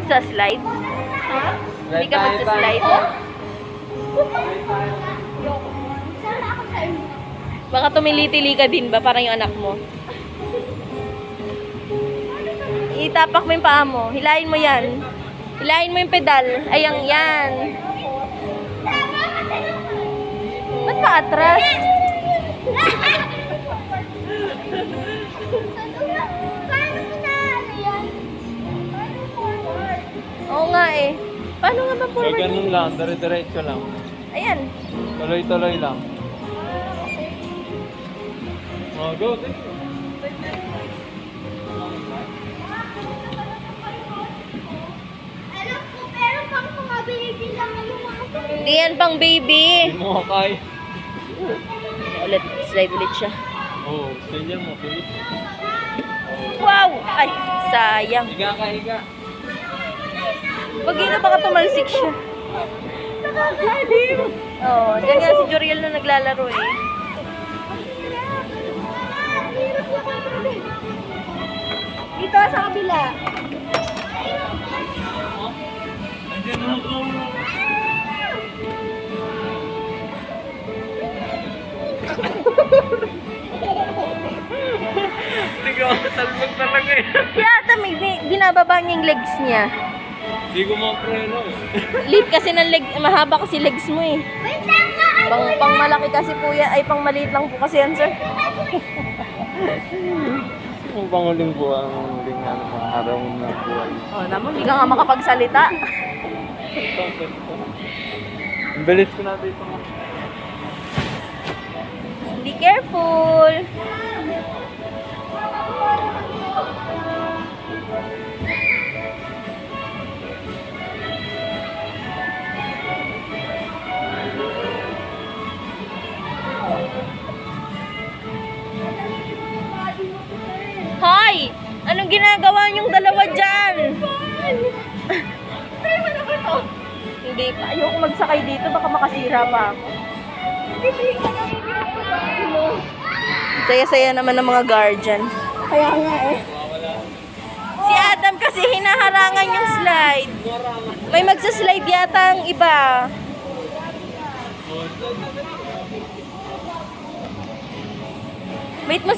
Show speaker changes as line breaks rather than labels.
magsa-slide? Hindi ka magsa-slide? Baka tumili-tili ka din ba? Parang yung anak mo. Itapak mo yung paa mo. Hilahin mo yan. Hilahin mo yung pedal. Ayang yan. Ba't pa atras? Oo nga eh. Paano nga ba forward?
Kaya ganun lang, dire-diretso lang.
Ayan.
Tuloy-tuloy lang. Oh, go.
Alam ko, pero pang mga baby lang yung mga
Hindi yan pang baby.
Hindi mo kaya.
Ulit, slide ulit siya.
Oo, ganyan mo. Pilit.
Wow! Ay, sayang.
Higa ka, higa.
Pag yun na baka tumalsik siya. Oo, dyan nga si Joriel na naglalaro eh.
Dito sa kabila.
Andiyan mo ko. Hindi ko talbog talaga eh.
Si Ata, may binababa niya yung legs niya.
Hindi ko mapreno eh.
Lead kasi ng leg, mahaba kasi legs mo eh.
Wait lang ka!
Pang malaki kasi po yan, ay pang maliit lang po kasi yan, sir.
Ang panguling po ang huling mga araw ng buhay.
Oh, naman, hindi ka nga makapagsalita.
Ang bilis ko na dito.
Be careful. Hoy! Anong ginagawa niyong dalawa dyan? Hindi pa. Ayoko magsakay dito. Baka makasira pa ako. Saya-saya naman ng mga guardian.
Kaya nga eh.
Si Adam kasi hinaharangan yung slide. May magsaslide yata ang iba. Wait mo si